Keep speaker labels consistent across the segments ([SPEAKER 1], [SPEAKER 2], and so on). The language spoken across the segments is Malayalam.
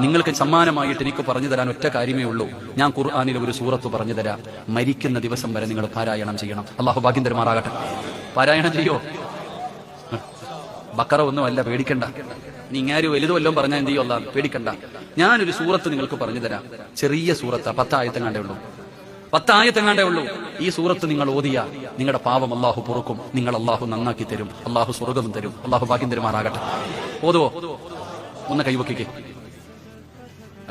[SPEAKER 1] നിങ്ങൾക്ക് സമ്മാനമായിട്ട് എനിക്ക് പറഞ്ഞു തരാൻ ഒറ്റ കാര്യമേ ഉള്ളൂ. ഞാൻ ഖുർആനിലെ ഒരു സൂറത്ത് പറഞ്ഞു തരാം. മരിക്കുന്ന ദിവസം വരെ നിങ്ങൾ പാരായണം ചെയ്യണം. അള്ളാഹു ഭാഗ്യം തരുമാറാകട്ടെ. പാരായണം ചെയ്യോ? ബക്കറ ഒന്നുമല്ല, പേടിക്കണ്ട. നീ ഇങ്ങാരും വലുത് വല്ലതും പറഞ്ഞാൽ എന്ത് ചെയ്യോ? അല്ലാ, പേടിക്കണ്ട. ഞാനൊരു സൂറത്ത് നിങ്ങൾക്ക് പറഞ്ഞു തരാം. ചെറിയ സൂറത്താ, 10 ആയത്തെങ്ങാണ്ടേ ഉള്ളൂ. 10 ആയത്തെങ്ങാണ്ടേ ഉള്ളൂ. ഈ സൂറത്ത് നിങ്ങൾ ഓതിയ നിങ്ങളുടെ പാവം അള്ളാഹു പൊറുക്കും. നിങ്ങൾ അള്ളാഹു നന്നാക്കി തരും. അള്ളാഹു സ്വർഗ്ഗം തരും. അള്ളാഹു ഭാഗ്യം തരുമാറാകട്ടെ. ഓതുവോ? ഒന്ന് കൈവക്കിക്കേ.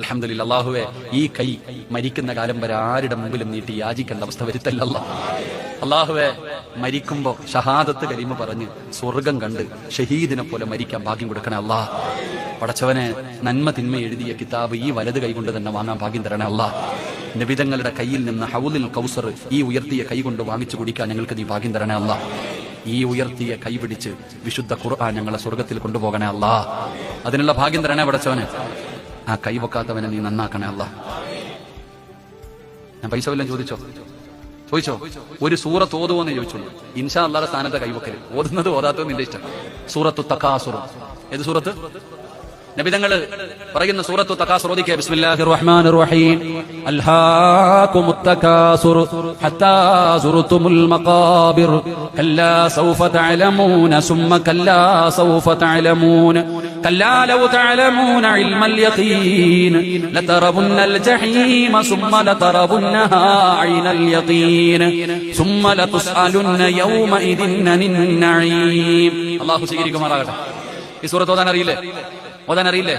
[SPEAKER 1] അൽഹംദുലില്ലാ. അല്ലാഹുവേ, ഈ കൈ മരിക്കുന്ന കാലം വരെ ആരുടെ മുമ്പിലും നീട്ടി യാചിക്കേണ്ട അവസ്ഥ വരുത്തല്ല. അല്ലാഹുവേ, മരിക്കുമ്പോ ഷഹാദത്ത് കലിമ പറഞ്ഞ് സ്വർഗം കണ്ട് ഷഹീദിനെ പോലെ മരിക്കാൻ ഭാഗ്യം കൊടുക്കണേ അല്ലാ. പടച്ചവനെ, നന്മ തിന്മ എഴുതിയ കിതാബ് ഈ വലത് കൈ കൊണ്ട് തന്നെ വാങ്ങാൻ ഭാഗ്യം തരണേ അല്ലാ. നബിതങ്ങളുടെ കയ്യിൽ നിന്ന് ഹൗലുൽ കൗസർ ഈ ഉയർത്തിയ കൈ കൊണ്ട് വാങ്ങിച്ചു കുടിക്കാൻ ഞങ്ങൾക്ക് നീ ഭാഗ്യം തരണേ അല്ലാ. ഈ ഉയർത്തിയ കൈ പിടിച്ച് വിശുദ്ധ ഖുർആൻ ഞങ്ങളെ സ്വർഗത്തിൽ കൊണ്ടുപോകണേ അല്ലാ. അതിനുള്ള ഭാഗ്യം തരണേ പടച്ചവനെ. ആ കൈ വെക്കാത്തവനെ നീ നന്നാക്കണേ അല്ലാ. ഞാൻ പൈസ വല്ലതും ചോദിച്ചോ? ഒരു സൂറത്ത് ഓതുവോന്ന് ചോദിച്ചോളൂ. ഇൻഷാ അല്ലാഹുടെ സ്ഥാനത്തെ കൈവക്കല്. ഓതുന്നത് ഓതാത്തത് നിന്റെ ഇഷ്ടം. സൂറത്തു തകാസുർ. ഏത് സൂറത്ത്? നബിതങ്ങള് പറയുന്ന സൂറത്തു തകാസുർ ഓദിക്കുക. ബിസ്മില്ലാഹിർ റഹ്മാനിർ റഹീം. അൽഹാകുമുത് തകാസുർ ഹത്താ സുർതുമുൽ മഖാബിർ കല്ലാ സൗഫ തഅലമൂന സുമ്മ കല്ലാ സൗഫ തഅലമൂന كلا لو تعلمون علم اليقين لتربن الجحيم ثم لتربنها عين اليقين ثم لتسألن يومئذ عن النعيم. അല്ലാഹു സ്വീകരിക്കുമാറാകട്ടെ. ഈ സൂറത്ത് ഓതാൻ അറിയില്ലേ?